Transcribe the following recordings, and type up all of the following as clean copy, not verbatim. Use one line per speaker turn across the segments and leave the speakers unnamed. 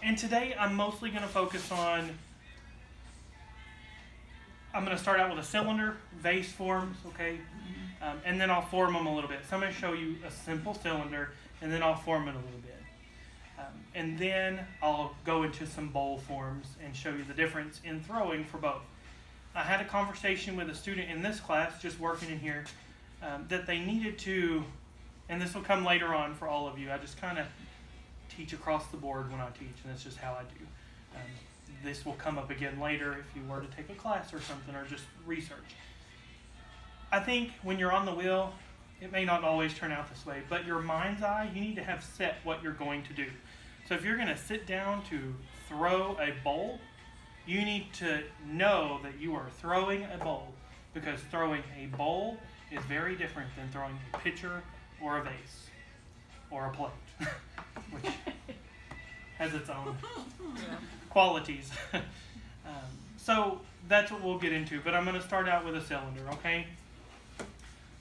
And today I'm mostly going to focus on, I'm going to start out with a cylinder, vase forms, okay? And then I'll form them a little bit. So I'm going to show you a simple cylinder, and then I'll form it a little bit. And then I'll go into some bowl forms and show you the difference in throwing for both. I had a conversation with a student in this class, just working in here, that they needed to, and this will come later on for all of you. I just kind of teach across the board when I teach, and that's just how I do. This will come up again later if you were to take a class or something, or just research. I think when you're on the wheel, it may not always turn out this way, but your mind's eye, you need to have set what you're going to do. So if you're going to sit down to throw a bowl, you need to know that you are throwing a bowl, because throwing a bowl is very different than throwing a pitcher or a vase or a plate, which has its own qualities. So that's what we'll get into, but I'm going to start out with a cylinder, okay?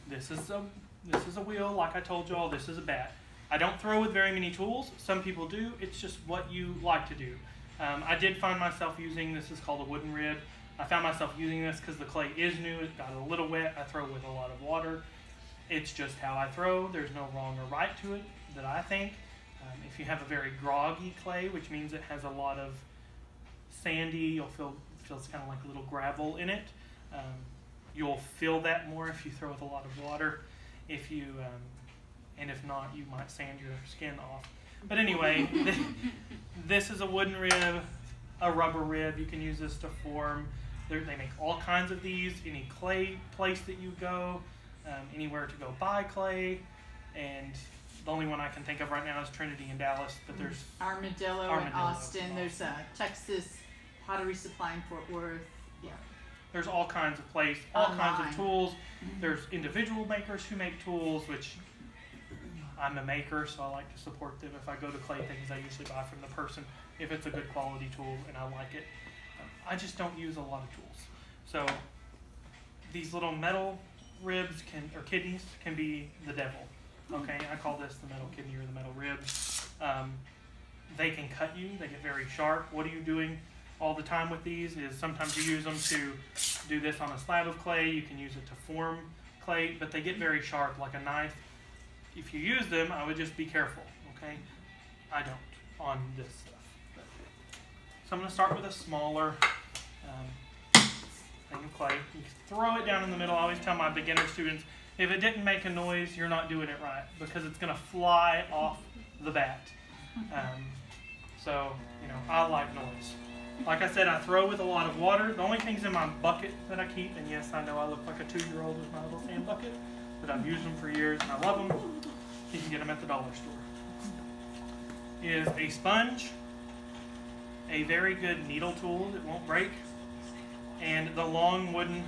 This is a wheel, like I told you all. This is a bat. I don't throw with very many tools. Some people do. It's just what you like to do. I did find myself using, this is called a wooden rib. I found myself using this because the clay is new. It got a little wet. I throw with a lot of water. It's just how I throw. There's no wrong or right to it that I think. If you have a very groggy clay, which means it has a lot of sandy, you'll feels kind of like a little gravel in it. You'll feel that more if you throw with a lot of water. And if not, you might sand your skin off. But anyway, this is a wooden rib, a rubber rib. You can use this to form. They make all kinds of these. Any clay place that you go, anywhere to go buy clay. And the only one I can think of right now is Trinity in Dallas. But there's
Armadillo in Austin. There's Texas Pottery Supply in Fort Worth. Yeah.
There's all kinds of places, all kinds of tools. There's individual makers who make tools, which I'm a maker, so I like to support them. If I go to clay things, I usually buy from the person if it's a good quality tool and I like it. I just don't use a lot of tools. So these little metal ribs or kidneys can be the devil. Okay, I call this the metal kidney or the metal rib. They can cut you. They get very sharp. What are you doing all the time with these is sometimes you use them to do this on a slab of clay. You can use it to form clay, but they get very sharp like a knife. If you use them, I would just be careful, okay? I don't on this stuff. So I'm going to start with a smaller thing of clay. You throw it down in the middle. I always tell my beginner students, if it didn't make a noise, you're not doing it right, because it's going to fly off the bat. So, I like noise. Like I said, I throw with a lot of water. The only things in my bucket that I keep, and yes, I know I look like a 2-year-old with my little sand bucket, but I've used them for years and I love them. You can get them at the dollar store. Is a sponge, a very good needle tool that won't break, and the long wooden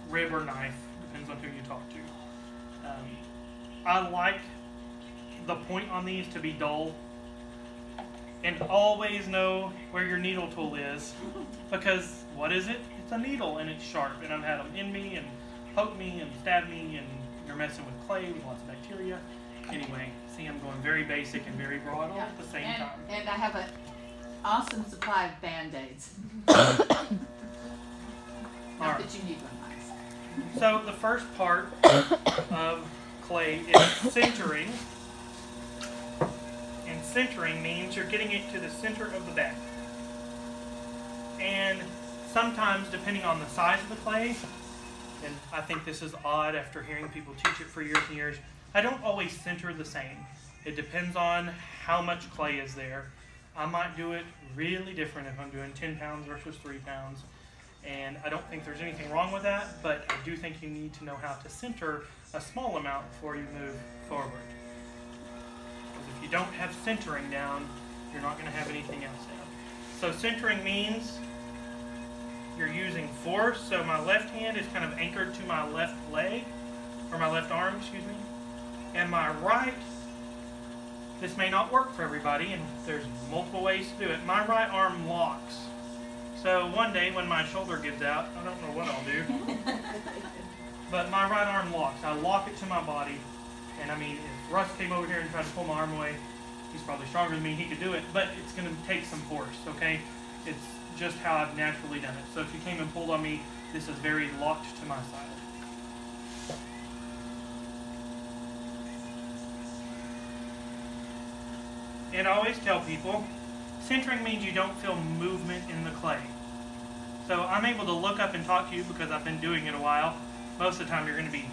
rib or knife, depends on who you talk to. I like the point on these to be dull, and always know where your needle tool is, because what is it? It's a needle and it's sharp, and I've had them in me and poke me and stab me, and you're messing with clay with lots of bacteria. Anyway, see, I'm going very basic and very broad all at the same time.
And I have an awesome supply of Band-Aids. Not that you need one, nice.
So the first part of clay is centering. And centering means you're getting it to the center of the bat. And sometimes, depending on the size of the clay, and I think this is odd after hearing people teach it for years and years, I don't always center the same. It depends on how much clay is there. I might do it really different if I'm doing 10 pounds versus 3 pounds. And I don't think there's anything wrong with that, but I do think you need to know how to center a small amount before you move forward. Because if you don't have centering down, you're not going to have anything else down. So centering means you're using force. So my left hand is kind of anchored to my left leg, or my left arm, excuse me. And my right, this may not work for everybody, and there's multiple ways to do it. My right arm locks. So one day when my shoulder gives out, I don't know what I'll do, but my right arm locks. I lock it to my body, and I mean, if Russ came over here and tried to pull my arm away, He's probably stronger than me, he could do it, but it's going to take some force, okay? It's just how I've naturally done it. So if you came and pulled on me, this is very locked to my side. And I always tell people, centering means you don't feel movement in the clay. So I'm able to look up and talk to you because I've been doing it a while. Most of the time you're going to be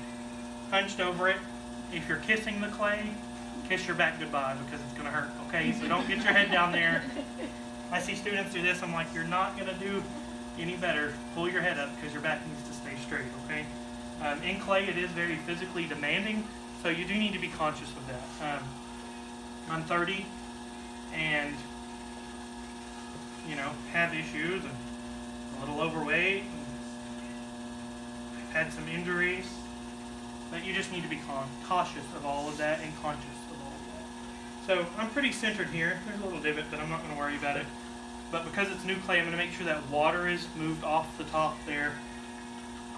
hunched over it. If you're kissing the clay, kiss your back goodbye because it's going to hurt, okay? So don't get your head down there. I see students do this, I'm like, you're not going to do any better. Pull your head up because your back needs to stay straight, okay? In clay, it is very physically demanding, so you do need to be conscious of that. I'm 30 and, have issues and a little overweight. I've had some injuries, but you just need to be cautious of all of that and conscious of all of that. So I'm pretty centered here. There's a little divot, but I'm not going to worry about it. But because it's new clay, I'm going to make sure that water is moved off the top there,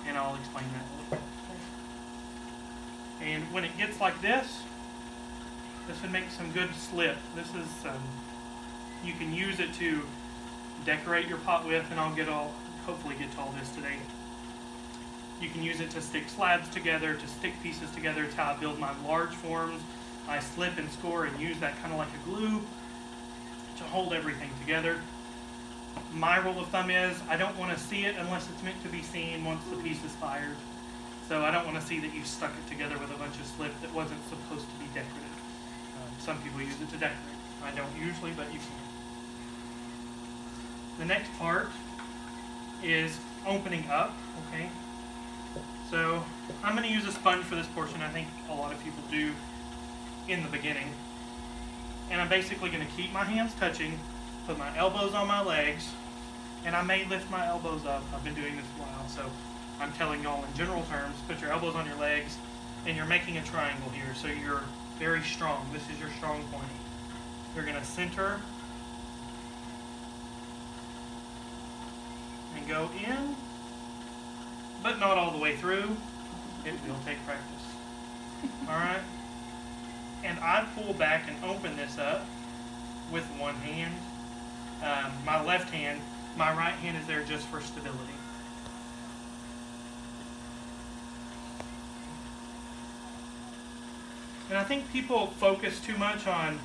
and I'll explain that a little bit. And when it gets like this would make some good slip. This is, you can use it to decorate your pot with, and hopefully get to all this today. You can use it to stick slabs together, to stick pieces together. It's how I build my large forms. I slip and score and use that kind of like a glue to hold everything together. My rule of thumb is I don't want to see it unless it's meant to be seen once the piece is fired. So I don't want to see that you stuck it together with a bunch of slip that wasn't supposed to be decorative. Some people use it to decorate. I don't usually, but you can. The next part is opening up, okay? So I'm going to use a sponge for this portion. I think a lot of people do in the beginning. And I'm basically going to keep my hands touching, put my elbows on my legs, and I may lift my elbows up. I've been doing this a while, so I'm telling y'all in general terms, put your elbows on your legs, and you're making a triangle here, so you're very strong. This is your strong point. You're going to center and go in, but not all the way through. It will take practice. Alright? And I pull back and open this up with one hand. My left hand, my right hand is there just for stability. And I think people focus too much on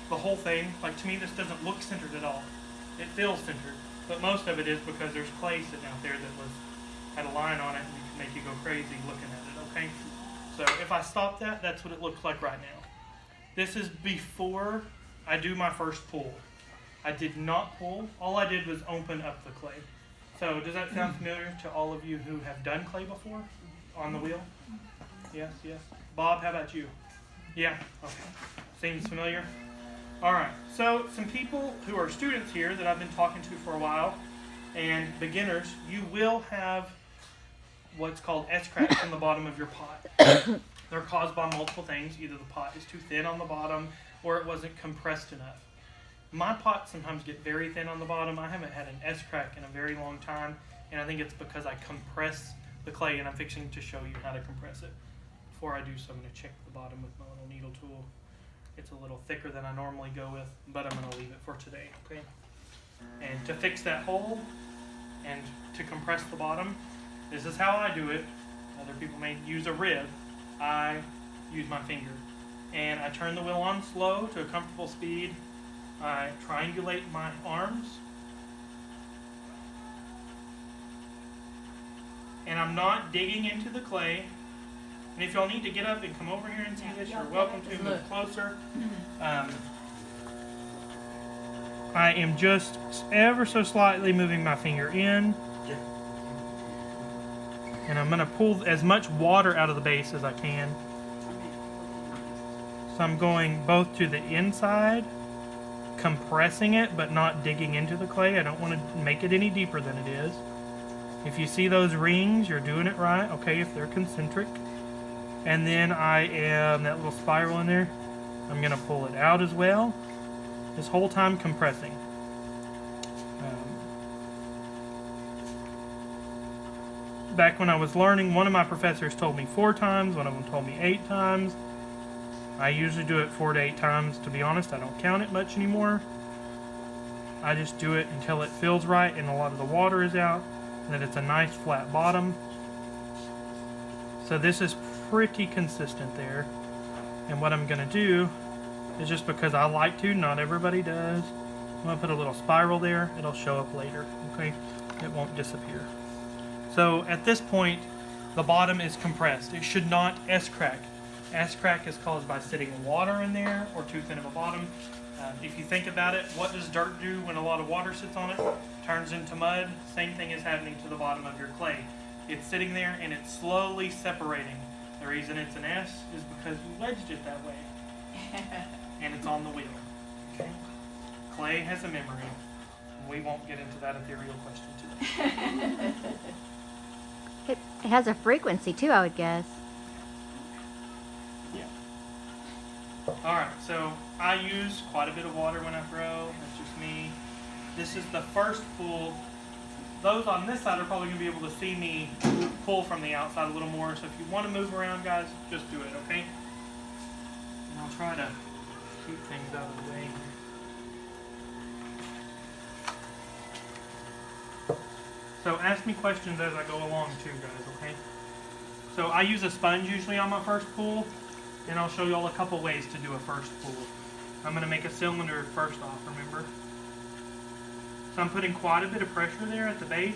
the whole thing. Like, to me, this doesn't look centered at all. It feels centered, but most of it is because there's clay sitting out there that had a line on it and it can make you go crazy looking at it, okay? So if I stop that, that's what it looks like right now. This is before I do my first pull. I did not pull. All I did was open up the clay. So does that sound familiar to all of you who have done clay before on the wheel? Yes, yes. Bob, how about you? Yeah, okay. Seems familiar? All right, so some people who are students here that I've been talking to for a while, and beginners, you will have what's called S-cracks in the bottom of your pot. They're caused by multiple things. Either the pot is too thin on the bottom, or it wasn't compressed enough. My pots sometimes get very thin on the bottom. I haven't had an S-crack in a very long time, and I think it's because I compress the clay, and I'm fixing to show you how to compress it. Before I do so, I'm going to check the bottom with my little needle tool. It's a little thicker than I normally go with, but I'm going to leave it for today, okay? And to fix that hole and to compress the bottom, this is how I do it. Other people may use a rib. I use my finger. And I turn the wheel on slow to a comfortable speed. I triangulate my arms. And I'm not digging into the clay. And if y'all need to get up and come over here and see this, you're welcome to move closer. I am just ever so slightly moving my finger in. And I'm going to pull as much water out of the base as I can. So I'm going both to the inside, compressing it, but not digging into the clay. I don't want to make it any deeper than it is. If you see those rings, you're doing it right. Okay, if they're concentric. And then I am, that little spiral in there, I'm going to pull it out as well. This whole time compressing. Back when I was learning, one of my professors told me 4 times, one of them told me 8 times. I usually do it 4 to 8 times. To be honest, I don't count it much anymore. I just do it until it feels right and a lot of the water is out, and that it's a nice flat bottom. So this is pretty consistent there. And what I'm going to do is, just because I like to, not everybody does, I'm going to put a little spiral there. It'll show up later, okay? It won't disappear. So at this point, the bottom is compressed. It should not S-crack. S-crack is caused by sitting water in there or too thin of a bottom. If you think about it, what does dirt do when a lot of water sits on it? Turns into mud. Same thing is happening to the bottom of your clay. It's sitting there and it's slowly separating. The reason it's an S is because you wedged it that way. And it's on the wheel. Okay? Clay has a memory. We won't get into that ethereal question today.
It has a frequency too, I would guess.
Yeah. Alright, so I use quite a bit of water when I throw. That's just me. This is the first pull. Those on this side are probably going to be able to see me pull from the outside a little more. So if you want to move around, guys, just do it, okay? And I'll try to keep things out of the way. So ask me questions as I go along too, guys, okay? So I use a sponge usually on my first pull, and I'll show you all a couple ways to do a first pull. I'm going to make a cylinder first off, remember? So I'm putting quite a bit of pressure there at the base.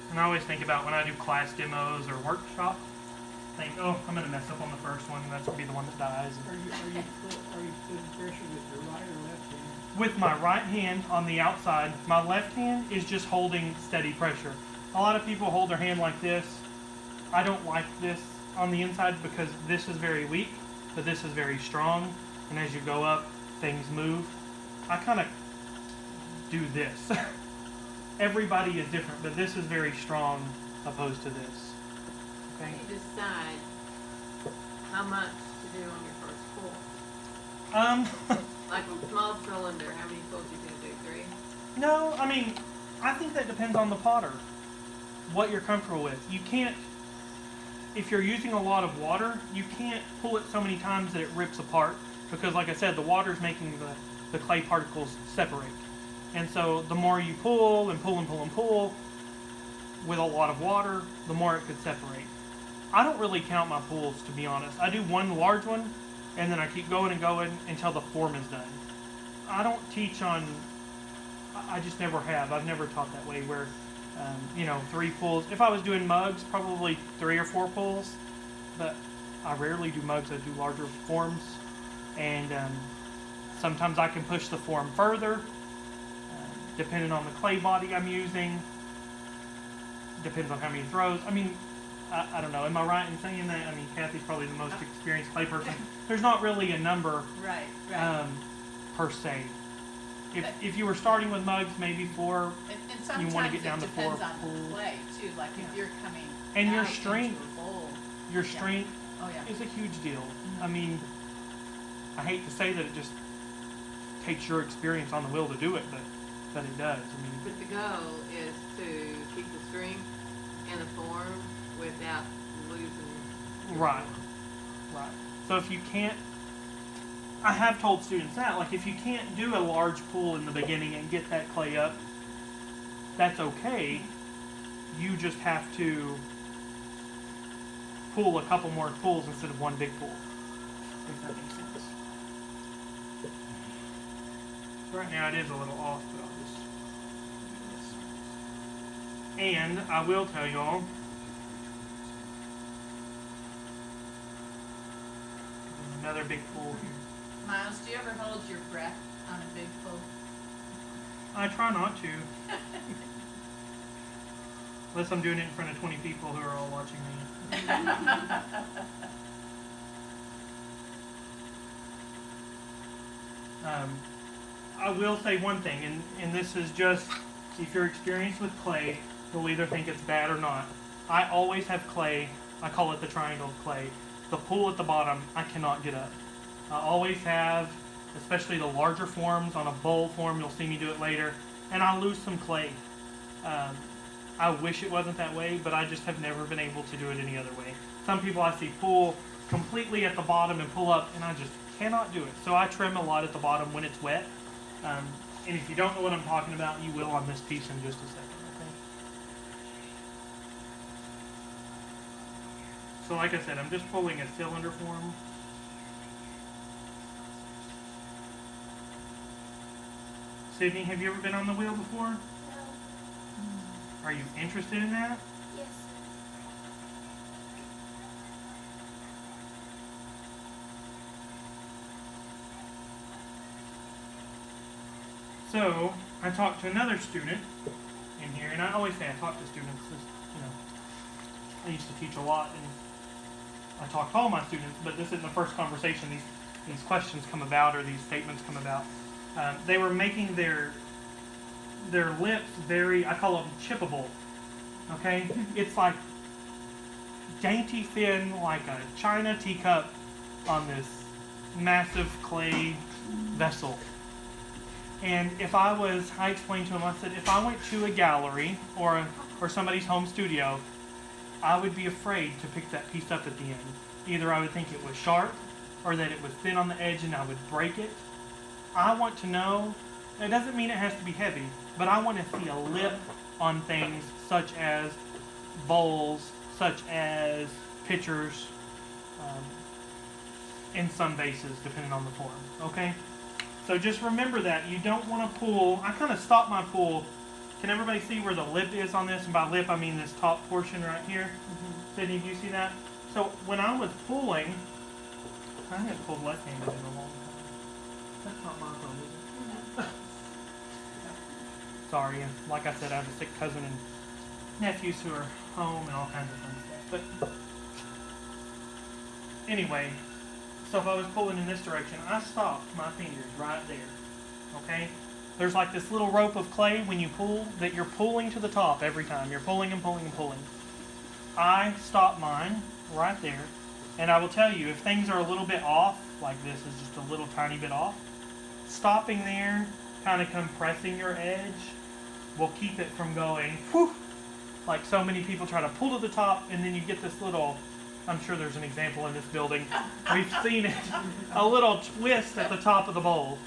And I always think about when I do class demos or workshops, think, oh, I'm going to mess up on the first one, and that's going to be the one that dies.
Are you putting pressure with your right or left hand?
With my right hand on the outside, my left hand is just holding steady pressure. A lot of people hold their hand like this. I don't like this on the inside because this is very weak, but this is very strong. And as you go up, things move. I kind of do this. Everybody is different, but this is very strong opposed to this. Okay?
You decide how much to do on your first pull. Like a small cylinder, how many pulls you gonna do? 3?
No, I mean, I think that depends on the potter. What you're comfortable with. You can't, if you're using a lot of water, you can't pull it so many times that it rips apart. Because like I said, the water's making the clay particles separate. And so the more you pull and pull and pull and pull with a lot of water, the more it could separate. I don't really count my pulls, to be honest. I do one large one, and then I keep going and going until the form is done. I don't teach on, I just never have. I've never taught that way where, 3 pulls. If I was doing mugs, probably 3 or 4 pulls, but I rarely do mugs. I do larger forms, and sometimes I can push the form further, depending on the clay body I'm using, depends on how many throws. I mean, I don't know. Am I right in saying that? I mean, Kathy's probably the most experienced clay person. There's not really a number
Right.
per se. If you were starting with mugs, maybe 4.
And sometimes
you want to get down
it
to 4
depends on
pulls.
the clay too. Like if you're coming
And your
out
strength.
into a bowl.
Your strength
Oh yeah.
is a huge deal. I mean, I hate to say that it just takes your experience on the wheel to do it, but it does. I mean,
But the goal is to keep the strength and the form without losing your
right.
form.
Right. So if you can't, I have told students that, like if you can't do a large pull in the beginning and get that clay up, that's okay. You just have to pull a couple more pulls instead of one big pull. If that makes sense. Right now it is a little off, but I'll just do this. And I will tell y'all, another big pull here.
Miles, do you ever hold your breath on a big pull?
I try not to. Unless I'm doing it in front of 20 people who are all watching me. I will say one thing, and this is just, if you're experienced with clay, you'll either think it's bad or not. I always have clay, I call it the triangle clay. The pull at the bottom, I cannot get up. I always have, especially the larger forms. On a bowl form, you'll see me do it later, and I lose some clay. I wish it wasn't that way, but I just have never been able to do it any other way. Some people I see pull completely at the bottom and pull up, and I just cannot do it. So I trim a lot at the bottom when it's wet. And if you don't know what I'm talking about, you will on this piece in just a second. Okay? So like I said, I'm just pulling a cylinder form. Sydney, have you ever been on the wheel before?
No.
Are you interested in that?
Yes.
So I talked to another student in here, and I always say I talk to students. 'Cause, you know, I used to teach a lot, and I talk to all my students. But this isn't the first conversation these questions come about or these statements come about. They were making their lips very, I call them chippable. Okay, it's like dainty thin, like a china teacup on this massive clay vessel. And I explained to him, I said, if I went to a gallery or somebody's home studio, I would be afraid to pick that piece up at the end. Either I would think it was sharp or that it was thin on the edge and I would break it. I want to know, it doesn't mean it has to be heavy, but I want to see a lip on things such as bowls, such as pitchers, in some vases, depending on the form, okay? So just remember that. You don't want to pull. I kind of stopped my pull. Can everybody see where the lip is on this? And by lip, I mean this top portion right here. Sydney, do you see that? So when I was pulling, I haven't pulled left-handed in a long time. That's not my phone, is it? Sorry, and like I said, I have a sick cousin and nephews who are home and all kinds of fun stuff. But anyway, so if I was pulling in this direction, I stopped my fingers right there. Okay? There's like this little rope of clay when you pull that you're pulling to the top every time. You're pulling and pulling and pulling. I stopped mine right there. And I will tell you, if things are a little bit off, like this is just a little tiny bit off, stopping there, kind of compressing your edge, will keep it from going, whew, like so many people try to pull to the top, and then you get this little, I'm sure there's an example in this building, we've seen it, a little twist at the top of the bowl.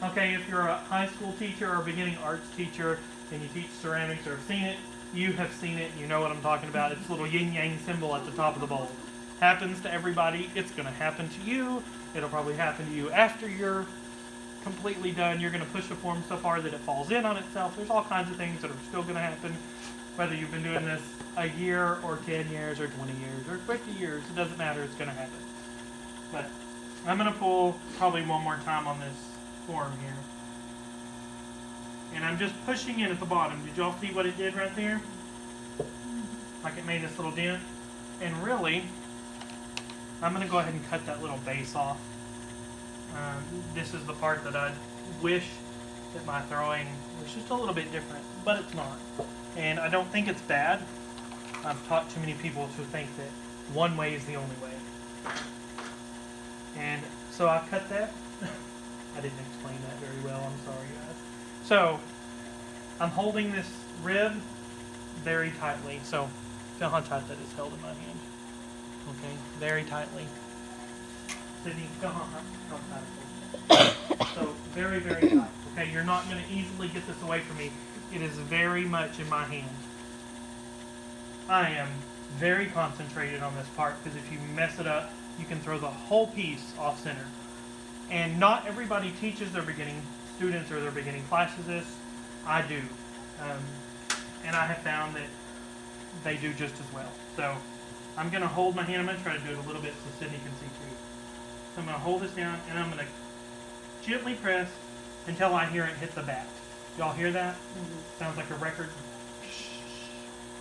Okay, if you're a high school teacher or a beginning arts teacher, and you teach ceramics or have seen it, you have seen it, you know what I'm talking about. It's a little yin-yang symbol at the top of the bowl. Happens to everybody. It's going to happen to you. It'll probably happen to you after you're completely done. You're going to push the form so far that it falls in on itself. There's all kinds of things that are still going to happen. Whether you've been doing this a year or 10 years or 20 years or 50 years, it doesn't matter. It's going to happen. But I'm going to pull probably one more time on this form here. And I'm just pushing in at the bottom. Did y'all see what it did right there? Like it made this little dent. And really, I'm going to go ahead and cut that little base off. This is the part that I wish that my throwing was just a little bit different, but it's not. And I don't think it's bad. I've taught too many people to think that one way is the only way. And so I cut that. I didn't explain that very well, I'm sorry guys. So, I'm holding this rib very tightly. So, feel how tight that is held in my hand. Okay, very tightly. Sydney, feel how tight it is. So, very, very tight. Okay, you're not going to easily get this away from me. It is very much in my hand. I am very concentrated on this part because if you mess it up, you can throw the whole piece off center. And not everybody teaches their beginning students or their beginning classes this. I do. And I have found that they do just as well. So I'm going to hold my hand. I'm going to try to do it a little bit so Sydney can see too. So I'm going to hold this down and I'm going to gently press until I hear it hit the bat. Y'all hear that? Mm-hmm. Sounds like a record.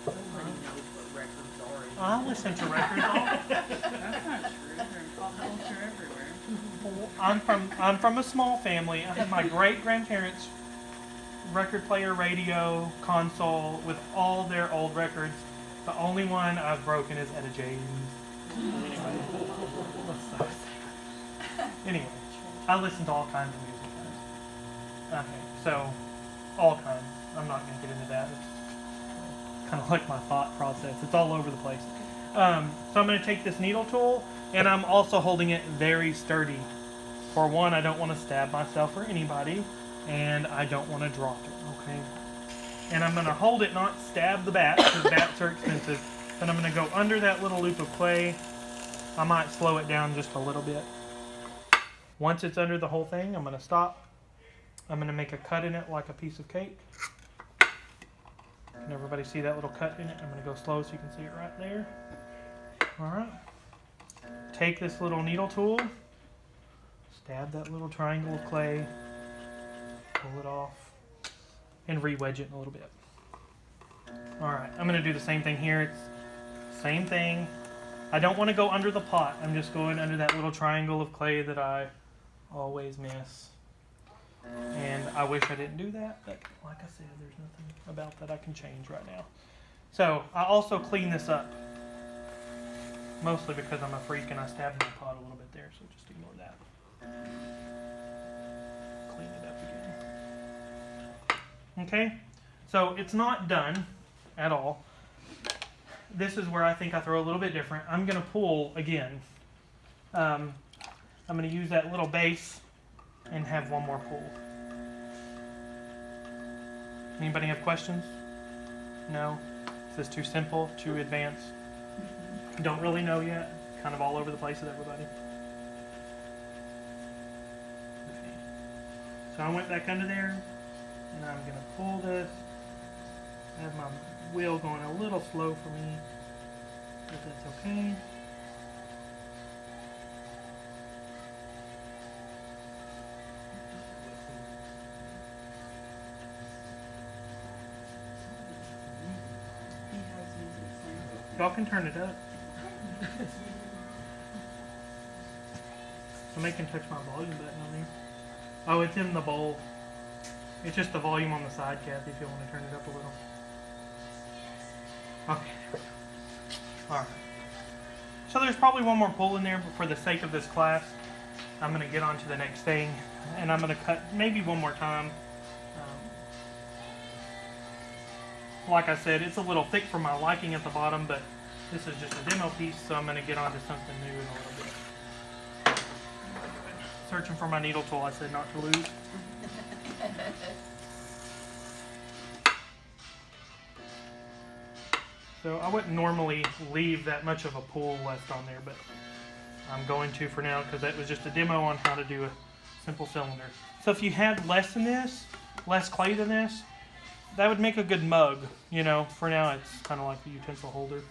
Everybody knows what records are.
I listen to records.
That's not true. They're in pop culture everywhere.
I'm from a small family. I had my great grandparents' record player, radio, console with all their old records. The only one I've broken is Etta James. Anyway, I listen to all kinds of music. Okay, so all kinds. I'm not going to get into that. It's kind of like my thought process. It's all over the place. So I'm going to take this needle tool, and I'm also holding it very sturdy. For one, I don't want to stab myself or anybody, and I don't want to drop it, okay? And I'm going to hold it, not stab the bats, because bats are expensive, but I'm going to go under that little loop of clay. I might slow it down just a little bit. Once it's under the whole thing, I'm going to stop. I'm going to make a cut in it like a piece of cake. Can everybody see that little cut in it? I'm going to go slow so you can see it right there. Alright. Take this little needle tool, stab that little triangle of clay, pull it off, and re-wedge it in a little bit. Alright, I'm going to do the same thing here. It's same thing. I don't want to go under the pot. I'm just going under that little triangle of clay that I always miss. And I wish I didn't do that, but like I said, there's nothing about that I can change right now. So I also clean this up. Mostly because I'm a freak and I stabbed my pot a little bit there, so just ignore that. Clean it up again. Okay, so it's not done at all. This is where I think I throw a little bit different. I'm going to pull again. I'm going to use that little base and have one more pull. Anybody have questions? No? Is this too simple, too advanced? Don't really know yet? Kind of all over the place with everybody? Okay. So I went back under there, and I'm going to pull this. I have my wheel going a little slow for me, but that's okay. Y'all can turn it up. Somebody can touch my volume button on there. Oh, it's in the bowl. It's just the volume on the side, Kathy, if you want to turn it up a little. Okay. Alright. So there's probably one more pull in there, but for the sake of this class, I'm going to get on to the next thing. And I'm going to cut maybe one more time. Like I said, it's a little thick for my liking at the bottom, but this is just a demo piece, so I'm going to get on to something new in a little bit. Searching for my needle tool, I said not to lose. So I wouldn't normally leave that much of a pull left on there, but I'm going to for now because that was just a demo on how to do a simple cylinder. So if you had less than this, less clay than this, that would make a good mug, you know. For now, it's kind of like the utensil holder.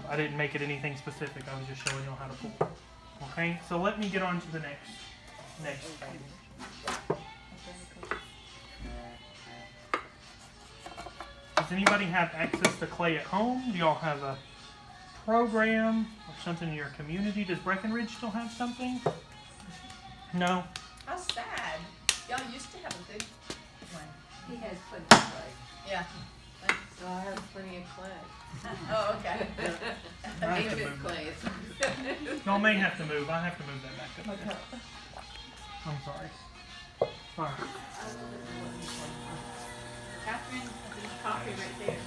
I didn't make it anything specific. I was just showing you how to pull. Okay, so let me get on to the next thing. Does anybody have access to clay at home? Do y'all have a program or something in your community? Does Breckenridge still have something? No?
How sad. Y'all used to have a good one.
He has plenty of clay.
Yeah.
So I have plenty of clay.
Oh, okay.
I have to
Mayfield
move
clay.
Y'all may have to move. I have to move that back up there. I'm sorry. Alright.
Catherine, there's coffee right there.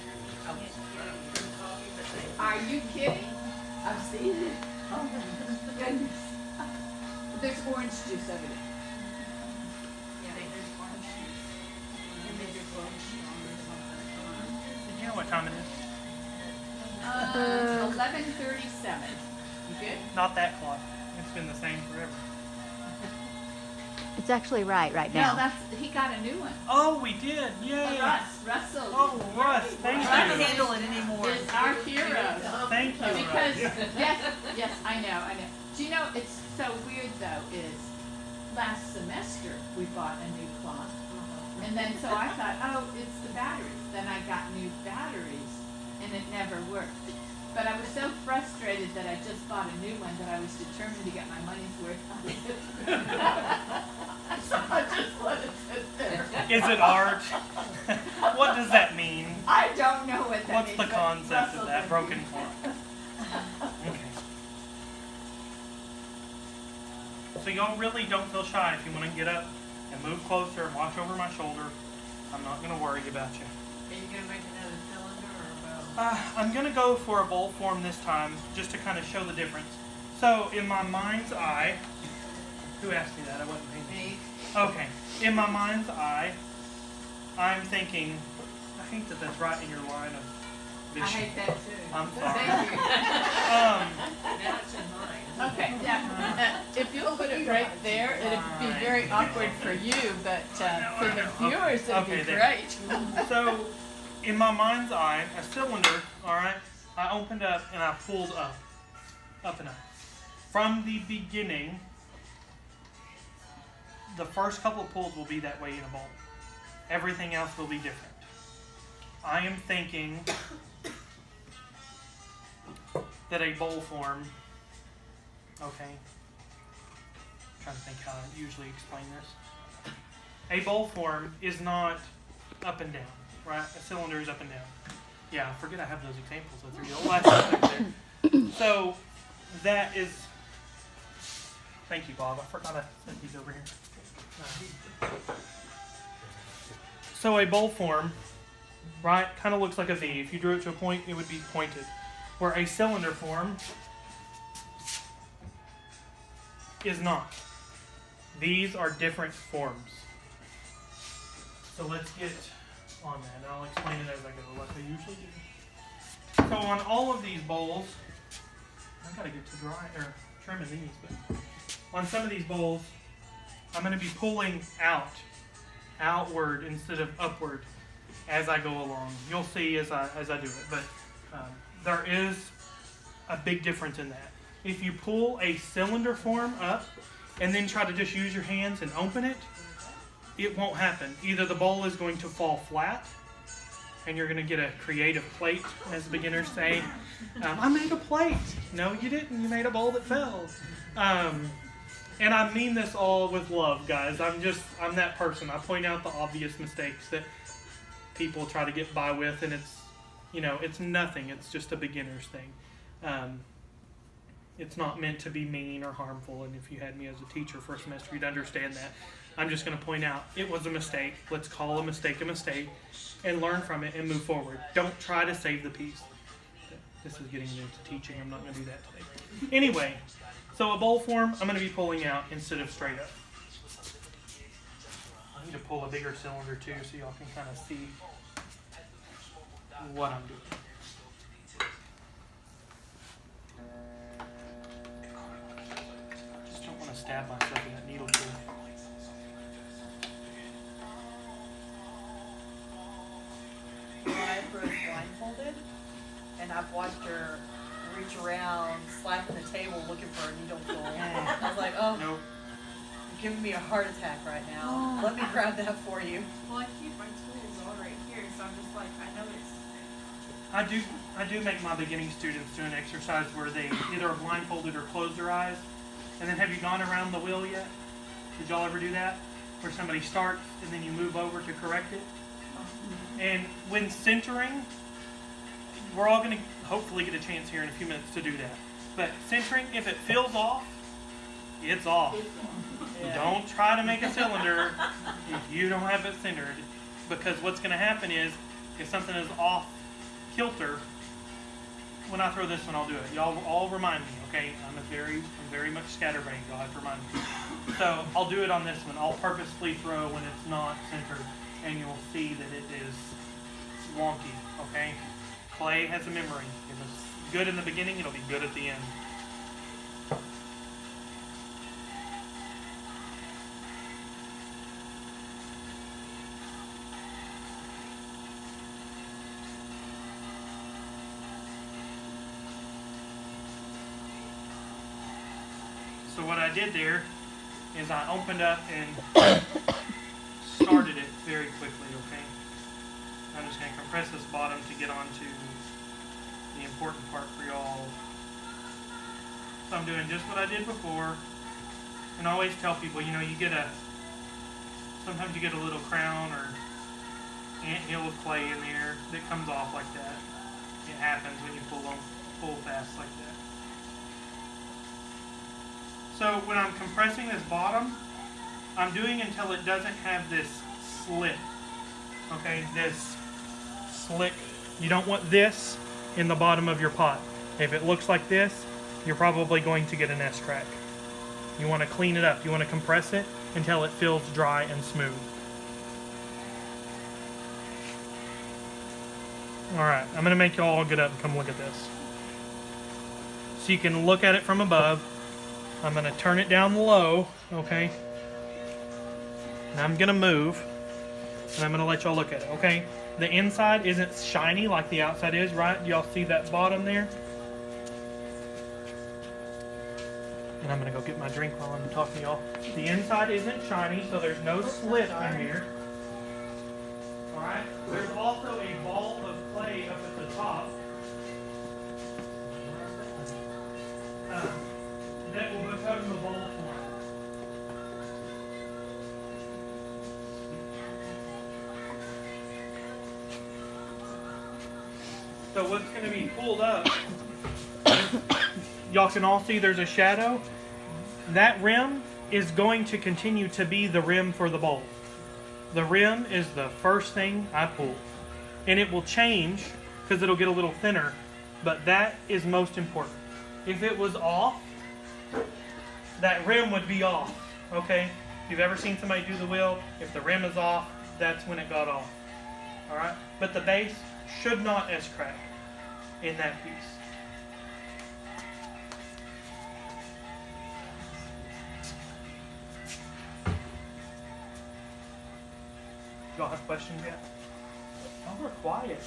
Are you kidding? I've seen it. Oh my goodness. There's orange juice over there.
Yeah, there's orange juice. And maybe it's orange strong or something.
Do you know what time it is?
11:37. You good?
Not that clock. It's been the same forever.
It's actually right
No,
now.
he got a new one.
Oh, we did. Yay.
Russell.
Oh, Russ, thank
I can't
you.
handle it anymore.
Is our hero.
Thank you,
Because,
Russ.
yes, I know. Do you know, it's so weird though, is last semester we bought a new clock. And then so I thought, oh, it's the batteries. Then I got new batteries and it never worked. But I was so frustrated that I just bought a new one that I was determined to get my money's worth out of it. So I just let it sit there.
Is it art? What does that mean?
I don't know what that
What's
means.
the
but
concept
Russell
of that
said-
broken clock? Okay. So y'all really don't feel shy if you want to get up and move closer and watch over my shoulder. I'm not going to worry about you.
Are you gonna make another cylinder or about?
I'm going to go for a bowl form this time, just to kind of show the difference. So, in my mind's eye, who asked me that? I wasn't paying attention.
Me.
Okay. In my mind's eye, I'm thinking, I hate that that's right in your line of
I
vision.
hate that too.
I'm sorry.
Thank you.
Now it's in mine.
Okay, yeah. If you'll put it right there, it'd be very awkward for you, but for the viewers, it'd
Okay,
be
there.
great.
So, in my mind's eye, a cylinder, alright, I opened up and I pulled up and up. From the beginning, the first couple of pulls will be that way in a bowl. Everything else will be different. I am thinking that a bowl form, okay, I'm trying to think how I usually explain this. A bowl form is not up and down, right? A cylinder is up and down. Yeah, I forget I have those examples of 3D. Oh, I have them there. So that is, thank you, Bob. I forgot I sent these over here. So a bowl form, right, kind of looks like a V. If you drew it to a point, it would be pointed. Where a cylinder form is not. These are different forms. So let's get on that, and I'll explain it as I go, like I usually do. So on all of these bowls, I gotta get to trimming these, but on some of these bowls, I'm gonna be pulling outward instead of upward as I go along. You'll see as I do it, but there is a big difference in that. If you pull a cylinder form up and then try to just use your hands and open it, it won't happen. Either the bowl is going to fall flat and you're going to get a creative plate, as beginners say. I made a plate. No, you didn't. You made a bowl that fell. And I mean this all with love, guys. I'm that person. I point out the obvious mistakes that people try to get by with, and it's nothing. It's just a beginner's thing. It's not meant to be mean or harmful, and if you had me as a teacher for a semester, you'd understand that. I'm just going to point out it was a mistake. Let's call a mistake, and learn from it and move forward. Don't try to save the piece. This is getting into teaching. I'm not going to do that today. Anyway, so a bowl form, I'm going to be pulling out instead of straight up. I need to pull a bigger cylinder too, so y'all can kind of see what I'm doing. I just don't want to stab myself in that needle too.
My bro's blindfolded, and I've watched her reach around, slapping the table, looking for a needle tool. I was like, oh,
Nope.
you're giving me a heart attack right now. Let me grab that for you.
Well, I keep my tools all right here, so I'm just like, I know it's.
I do make my beginning students do an exercise where they either are blindfolded or close their eyes. And then have you gone around the wheel yet? Did y'all ever do that? Where somebody starts and then you move over to correct it? And when centering, we're all going to hopefully get a chance here in a few minutes to do that. But centering, if it feels off, it's off. Don't try to make a cylinder if you don't have it centered. Because what's going to happen is, if something is off kilter, when I throw this one, I'll do it. Y'all all remind me, okay? I'm very much scatterbrained. Y'all have to remind me. So I'll do it on this one. I'll purposefully throw when it's not centered, and you'll see that it is wonky, okay? Clay has a memory. If it's good in the beginning, it'll be good at the end. So what I did there is I opened up and started it very quickly, okay? I'm just going to compress this bottom to get onto the important part for y'all. So I'm doing just what I did before. And I always tell people, you sometimes you get a little crown or anthill of clay in there that comes off like that. It happens when you pull fast like that. So when I'm compressing this bottom, I'm doing until it doesn't have this slit. Okay, this slick. You don't want this in the bottom of your pot. If it looks like this, you're probably going to get an S-crack. You want to clean it up. You want to compress it until it feels dry and smooth. Alright, I'm going to make you all get up and come look at this. So you can look at it from above. I'm going to turn it down low, okay? And I'm going to move. And I'm going to let y'all look at it, okay? The inside isn't shiny like the outside is, right? Do y'all see that bottom there? And I'm going to go get my drink while I'm talking to y'all. The inside isn't shiny, so there's no slit in here. Alright? There's also a ball of clay up at the top. That will become the bowl form. So what's going to be pulled up, y'all can all see there's a shadow. That rim is going to continue to be the rim for the bowl. The rim is the first thing I pull. And it will change because it'll get a little thinner. But that is most important. If it was off, that rim would be off. Okay? If you've ever seen somebody do the wheel, if the rim is off, that's when it got off. Alright? But the base should not S-crack in that piece. Y'all have questions yet? Y'all are quiet.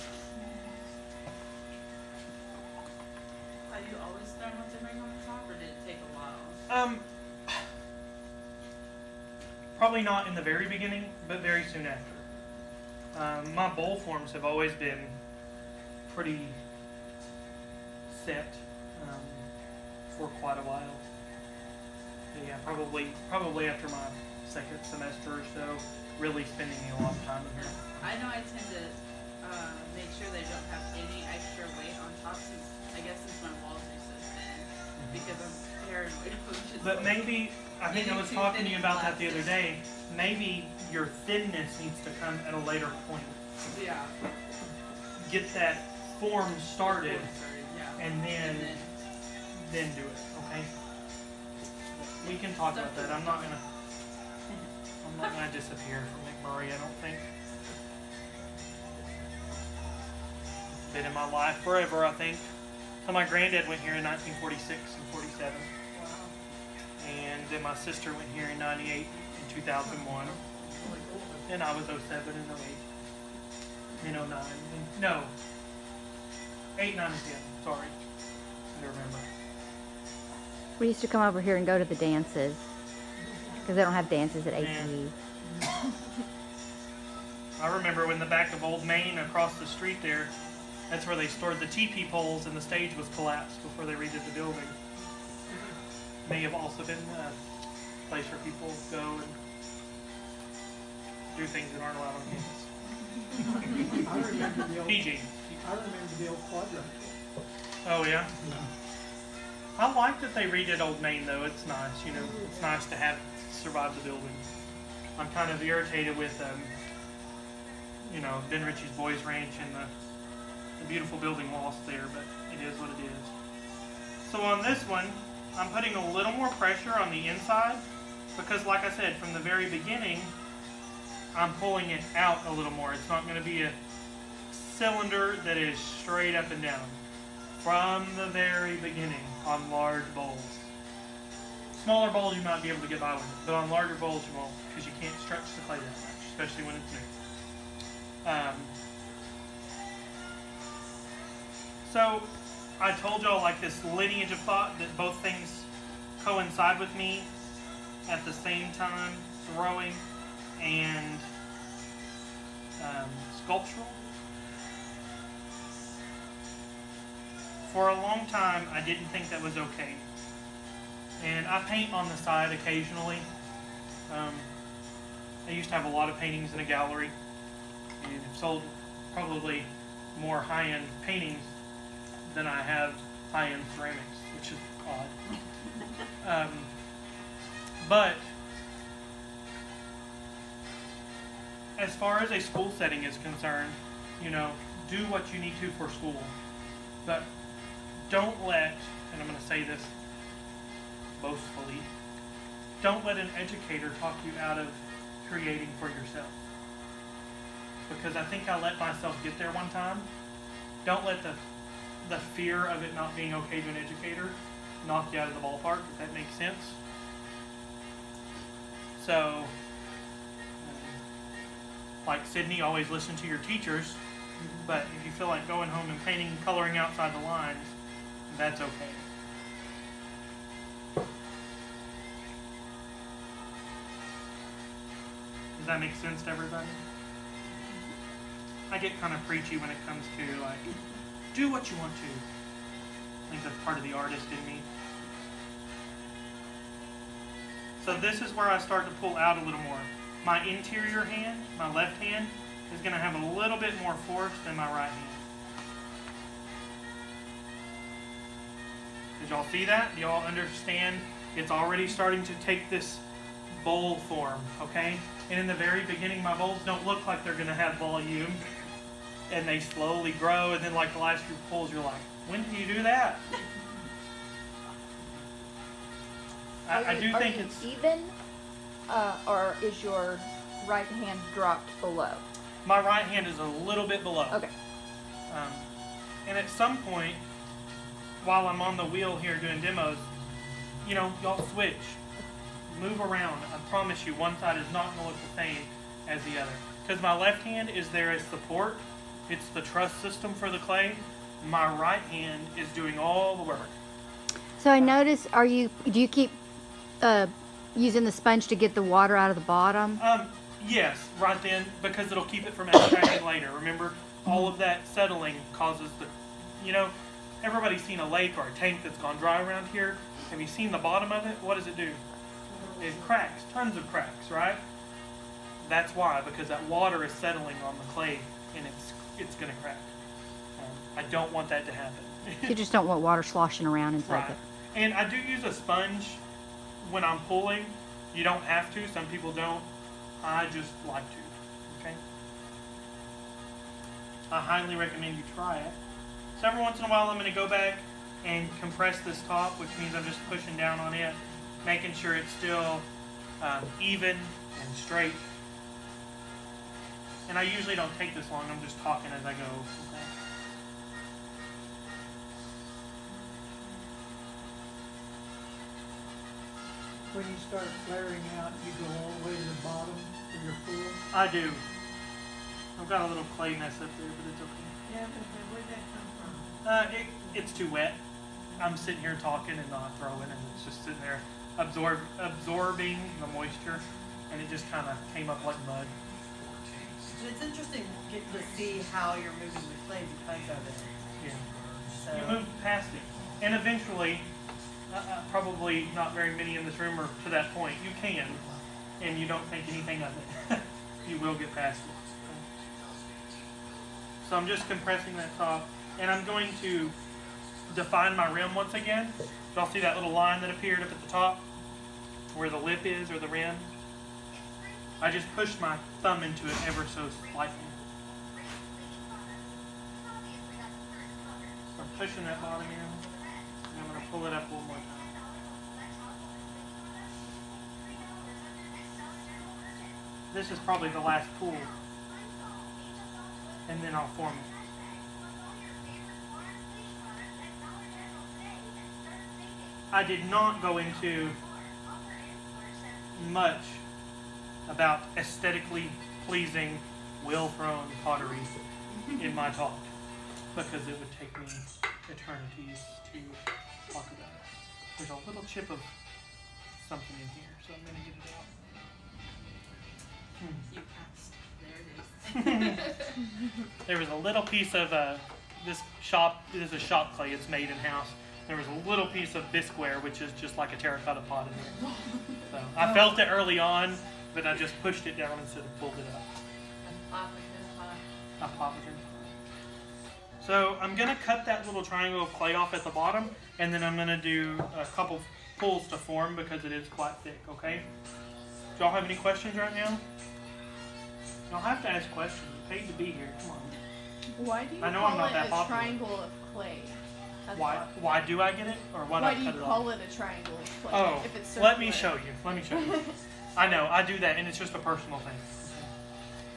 Have you always thrown with the ring on the top, or did it take a while?
Probably not in the very beginning, but very soon after. My bowl forms have always been pretty set for quite a while. But yeah, probably after my second semester or so, really spending a lot of time in here.
I know I tend to make sure they don't have any extra weight on top since my walls are so thin because I'm paranoid of just
But maybe, I think I was talking to you about that the other day, maybe your thinness needs to come at a later point.
yeah.
Get that form started
Yeah.
and then do it, okay? We can talk about that. I'm not gonna disappear from McMurry, I don't think. Been in my life forever, I think. So my granddad went here in 1946 and 47.
Wow.
And then my sister went here in 98 and 2001. And I was 07 and 08. And 09. No. 8, 9, and 10. Sorry. I don't remember.
We used to come over here and go to the dances because they don't have dances at
Yeah.
ACU.
I remember when the back of Old Main across the street there, that's where they stored the teepee poles and the stage was collapsed before they redid the building. May have also been a place where people go and do things that aren't allowed on campus.
I remember the old,
PG.
I remember the old quadrant.
Oh yeah? I like that they redid Old Main though. It's nice, you know. It's nice to have survived the building. I'm kind of irritated with, Ben Ritchie's Boys Ranch and the beautiful building lost there, but it is what it is. So on this one, I'm putting a little more pressure on the inside because, like I said, from the very beginning, I'm pulling it out a little more. It's not going to be a cylinder that is straight up and down. From the very beginning on large bowls. Smaller bowls you might be able to get by with it, but on larger bowls you won't because you can't stretch the clay that much, especially when it's new. So I told y'all like this lineage of thought that both things coincide with me at the same time, throwing and sculptural. For a long time, I didn't think that was okay. And I paint on the side occasionally. I used to have a lot of paintings in a gallery and have sold probably more high-end paintings than I have high-end ceramics, which is odd. But as far as a school setting is concerned, do what you need to for school. But don't let, and I'm going to say this boastfully, don't let an educator talk you out of creating for yourself. Because I think I let myself get there one time. Don't let the fear of it not being okay to an educator knock you out of the ballpark, if that makes sense. So, like Sydney, always listen to your teachers, but if you feel like going home and painting and coloring outside the lines, that's okay. Does that make sense to everybody? I get kind of preachy when it comes to like, do what you want to. I think that's part of the artist in me. So this is where I start to pull out a little more. My interior hand, my left hand, is going to have a little bit more force than my right hand. Did y'all see that? Do y'all understand? It's already starting to take this bowl form, okay? And in the very beginning, my bowls don't look like they're going to have volume. And they slowly grow, and then like the last few pulls, you're like, when can you do that? I do think it's
even, or is your right hand dropped below?
my right hand is a little bit below.
Okay.
And at some point, while I'm on the wheel here doing demos, you know, y'all switch, move around. I promise you, one side is not going to look the same as the other. Because my left hand is there as support. It's the truss system for the clay. My right hand is doing all the work.
So I notice, do you keep using the sponge to get the water out of the bottom?
Yes, right then, because it'll keep it from extracting later. Remember, all of that settling causes everybody's seen a lake or a tank that's gone dry around here. Have you seen the bottom of it? What does it do? It cracks, tons of cracks, right? That's why, because that water is settling on the clay and it's going to crack. I don't want that to happen.
You just don't want water sloshing around inside
Right. And I do use a sponge when I'm pulling. You don't have to. Some people don't. I just like to. Okay? I highly recommend you try it. So every once in a while I'm going to go back and compress this top, which means I'm just pushing down on it, making sure it's still even and straight. And I usually don't take this long. I'm just talking as I go. Okay?
When you start flaring out, you go all the way to the bottom of your pool?
I do. I've got a little clay mess up there, but it's okay.
Yeah, but where'd that come from?
It's too wet. I'm sitting here talking and not throwing, and it's just sitting there absorbing the moisture, and it just kind of came up like mud.
And it's interesting getting to see how you're moving the clay because of it.
Yeah.
So,
You move past it, and eventually, probably not very many in this room are to that point. You can, and you don't think anything of it. You will get past it. So I'm just compressing that top, and I'm going to define my rim once again. Y'all see that little line that appeared up at the top, where the lip is, or the rim? I just pushed my thumb into it ever so slightly. So I'm pushing that bottom in, and I'm going to pull it up one more time. This is probably the last pull, and then I'll form it. I did not go into much about aesthetically pleasing, well-thrown pottery in my talk, because it would take me eternities to talk about it. There's a little chip of something in here, so I'm going to get it out.
You passed. There it is.
There was a little piece of this is a shop clay. It's made in-house. There was a little piece of bisqueware, which is just like a terracotta pot in there. So I felt it early on, but I just pushed it down instead of pulled it up. I pop it in. So I'm going to cut that little triangle of clay off at the bottom, and then I'm going to do a couple pulls to form because it is quite thick, okay? Do y'all have any questions right now? Y'all have to ask questions. You paid to be here. Come on.
Why do you
I know I'm
call
not
it
that
a
popular.
triangle of clay. That's
Why?
all.
Why do I get it, or why do
Why
I
do you
cut it
call
off?
it a triangle of clay?
Oh,
if it's
let me
circular?
show you. Let me show you. I know I do that, and it's just a personal thing.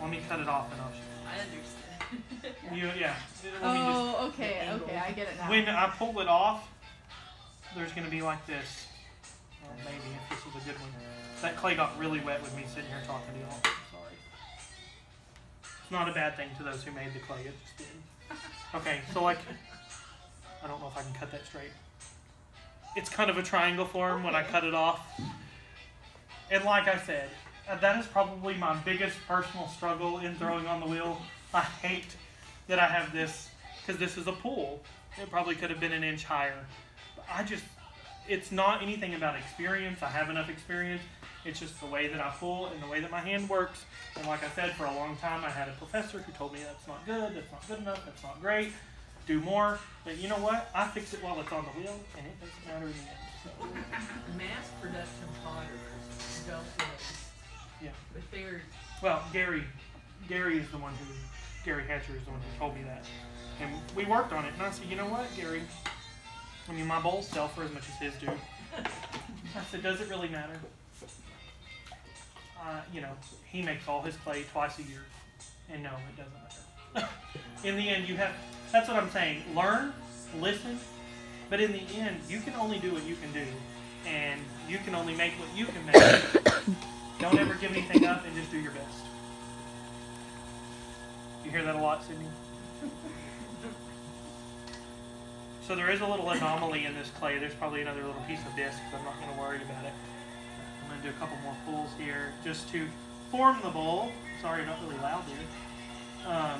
Let me cut it off, and I'll show
I understand.
you. Yeah. Let me just.
Oh, okay, okay, I get it now.
When I pull it off, there's going to be like this. Or maybe if this is a good one. That clay got really wet with me sitting here talking to y'all. Sorry. It's not a bad thing to those who made the clay. It just did. Okay, so like, I don't know if I can cut that straight. It's kind of a triangle form when I cut it off. And like I said, that is probably my biggest personal struggle in throwing on the wheel. I hate that I have this, because this is a pool. It probably could have been an inch higher. But it's not anything about experience. I have enough experience. It's just the way that I pull and the way that my hand works. And like I said, for a long time, I had a professor who told me that's not good, that's not good enough, that's not great, do more. But you know what? I fix it while it's on the wheel, and it doesn't matter in the end. So,
Mass production potters don't waste.
yeah.
But they're,
Well, Gary is the one who, Gary Hatcher is the one who told me that. And we worked on it, and I said, you know what, Gary? I mean, my bowls sell for as much as his do. I said, does it really matter? You know, he makes all his clay twice a year. And no, it doesn't matter. In the end, that's what I'm saying. Learn, listen, but in the end, you can only do what you can do. And you can only make what you can make. Don't ever give anything up, and just do your best. You hear that a lot, Sydney? So there is a little anomaly in this clay. There's probably another little piece of disc, but I'm not going to worry about it. I'm going to do a couple more pulls here just to form the bowl. Sorry, not really loud there.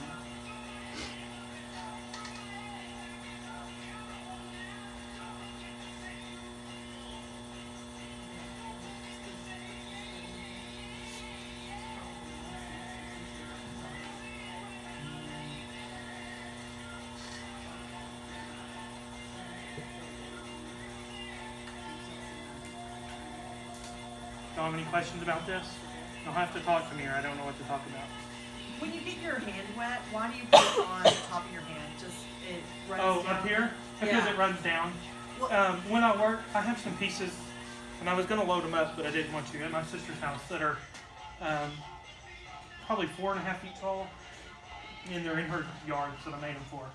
Y'all have any questions about this? You'll have to talk to me, or I don't know what to talk about.
When you get your hand wet, why do you put it on the top of your hand? Just it runs down?
Up here? Because
Yeah.
it runs down.
Well-
When I work, I have some pieces, and I was going to load them up, but I didn't want to, at my sister's house that are probably 4.5 feet tall, and they're in her yard that I made them for.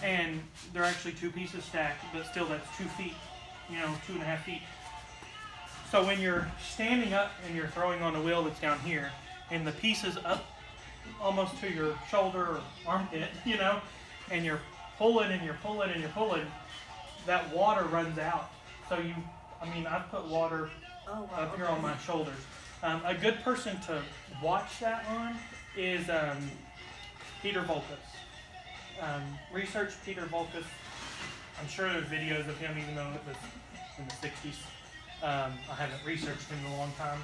And they're actually 2 pieces stacked, but still that's 2 feet, 2.5 feet. So when you're standing up and you're throwing on a wheel that's down here, and the piece is up almost to your shoulder or armpit, and you're pulling and you're pulling and you're pulling, that water runs out. So I've put water
Oh, wow.
up here on my shoulders. A good person to watch that on is Peter Volkus. Research Peter Volkus. I'm sure there's videos of him, even though it was in the 60s. I haven't researched him in a long time,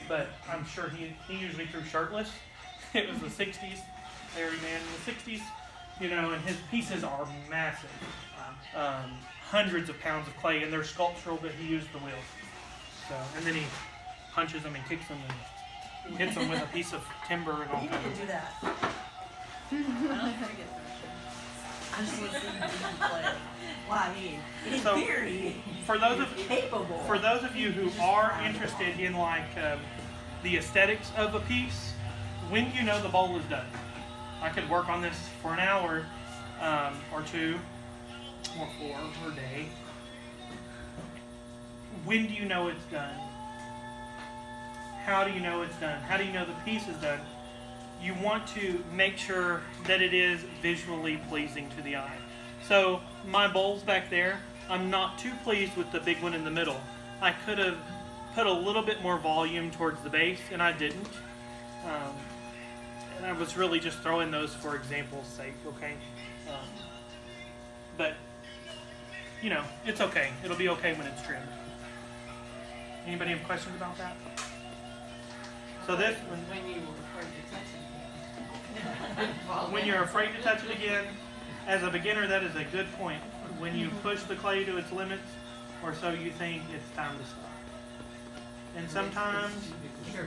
but I'm sure he usually threw shirtless. It was the 60s, hairy man in the 60s, and his pieces are massive. Hundreds of pounds of clay, and they're sculptural, but he used the wheel. So, and then he punches them and kicks them and hits them with a piece of timber and all
You need
kinds
to
of.
do that.
I don't think I get that.
I just want to see you do play.
why, in
So,
theory,
For those
he's capable.
For those of you who are interested in the aesthetics of a piece, when do you know the bowl is done? I could work on this for an hour or 2 or 4 per day. When do you know it's done? How do you know it's done? How do you know the piece is done? You want to make sure that it is visually pleasing to the eye. So my bowls back there, I'm not too pleased with the big one in the middle. I could have put a little bit more volume towards the base, and I didn't. And I was really just throwing those for example's sake, okay? But, it's okay. It'll be okay when it's trimmed. Anybody have questions about that? So this,
When you were afraid to touch it.
when you're afraid to touch it again, as a beginner, that is a good point. When you push the clay to its limits, or so you think, it's time to stop. And sometimes,
You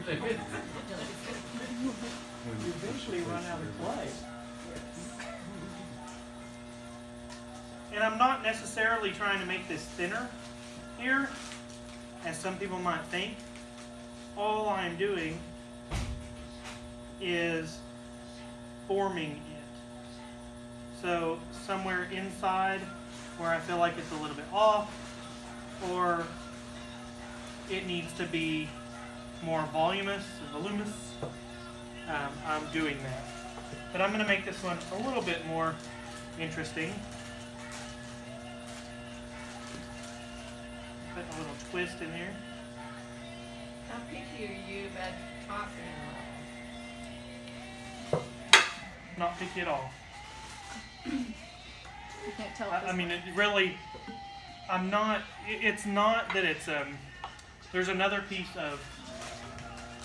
eventually run out of clay.
And I'm not necessarily trying to make this thinner here, as some people might think. All I'm doing is forming it. So somewhere inside where I feel like it's a little bit off, or it needs to be more voluminous and voluminous, I'm doing that. But I'm going to make this one a little bit more interesting. Put a little twist in there.
How picky are you about talking?
Not picky at all.
You can't tell.
I mean, it really, I'm not, it's not that it's, there's another piece of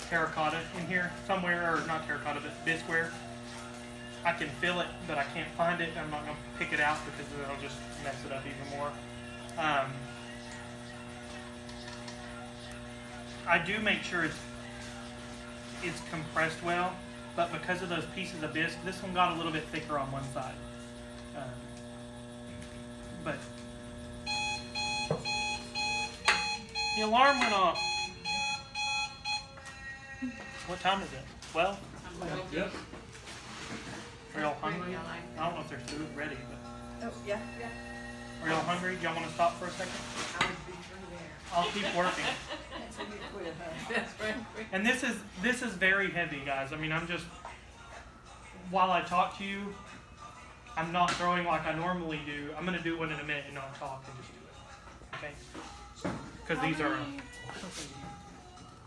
terracotta in here somewhere, or not terracotta, but bisqueware. I can feel it, but I can't find it. I'm not going to pick it out because it'll just mess it up even more. I do make sure it's compressed well, but because of those pieces of bisque, this one got a little bit thicker on one side. But the alarm went off. What time is it? 12?
Yep.
Are y'all hungry? I don't know if there's food ready, but
Oh, yeah.
are y'all hungry? Do y'all want to stop for a second?
I would be through there.
I'll keep working.
Until you quit, huh?
That's right.
And this is very heavy, guys. I mean, I'm just, while I talk to you, I'm not throwing like I normally do. I'm gonna do one in a minute and not talk and just do it. Okay? Because these are.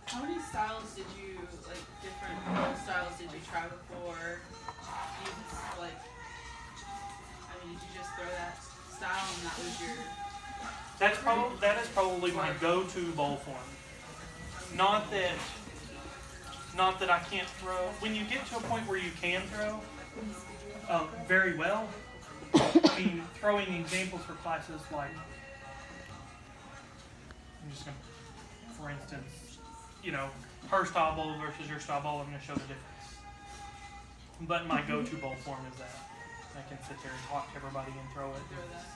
How many styles did you, like, different styles did you try before? You just, like, I mean, did you just throw that style and that was your...
That is probably my go-to bowl form. Not that I can't throw. When you get to a point where you can throw very well, I mean, throwing examples for classes like, I'm just gonna, for instance, you know, her style bowl versus your style bowl, I'm gonna show the difference. But my go-to bowl form is that. I can sit there and talk to everybody and throw it.
Throw that.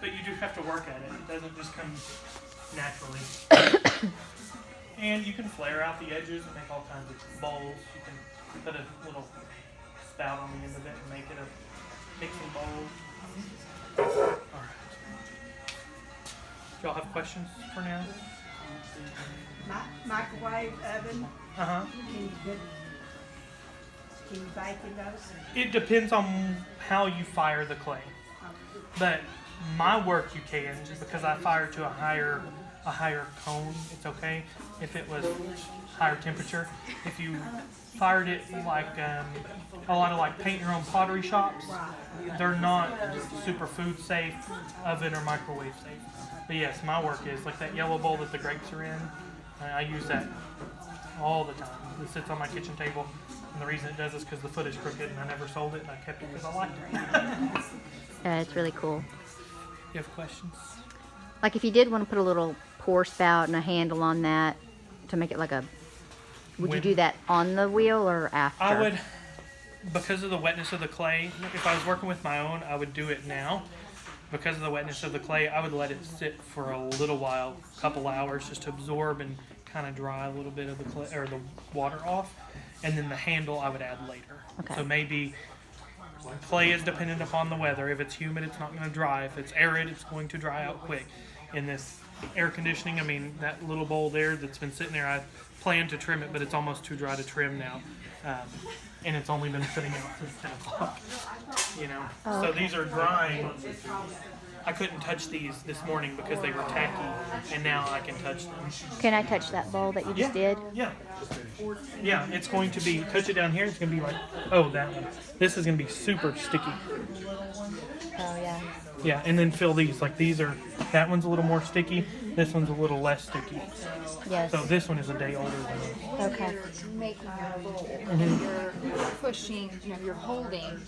But you do have to work at it. It doesn't just come naturally. And you can flare out the edges and make all kinds of bowls. You can put a little spout on the end of it and make it a mixing bowl. Alright. Y'all have questions for now?
Microwave oven,
Uh-huh.
can you bake in those?
It depends on how you fire the clay. But my work you can, because I fire to a higher cone, it's okay. If it was higher temperature, if you fired it like a lot of like paint your own pottery shops, they're not super food safe, oven or microwave safe. But yes, my work is like that yellow bowl that the grapes are in. I use that all the time. It sits on my kitchen table, and the reason it does is because the foot is crooked, and I never sold it, and I kept it because I liked it.
Yeah, it's really cool.
You have questions?
Like if you did want to put a little pour spout and a handle on that to make it like a, would you
When-
do that on the wheel or after?
I would, because of the wetness of the clay, if I was working with my own, I would do it now. Because of the wetness of the clay, I would let it sit for a little while, a couple hours, just to absorb and kind of dry a little bit of the clay or the water off. And then the handle I would add later.
Okay.
So maybe clay is dependent upon the weather. If it's humid, it's not going to dry. If it's arid, it's going to dry out quick. In this air conditioning, I mean, that little bowl there that's been sitting there, I plan to trim it, but it's almost too dry to trim now. And it's only been sitting out since 10 o'clock. You know?
Oh,
So
okay.
these are drying. I couldn't touch these this morning because they were tacky, and now I can touch them.
Can I touch that bowl that you just did?
Yeah. Yeah, it's going to be, touch it down here, it's going to be like, oh, that one. This is going to be super sticky.
Oh yeah.
Yeah, and then fill these. Like these are, that one's a little more sticky, this one's a little less sticky.
Yes.
So this one is a day older than this.
Okay.
Making your bowl,
Mhm.
you're pushing, you're holding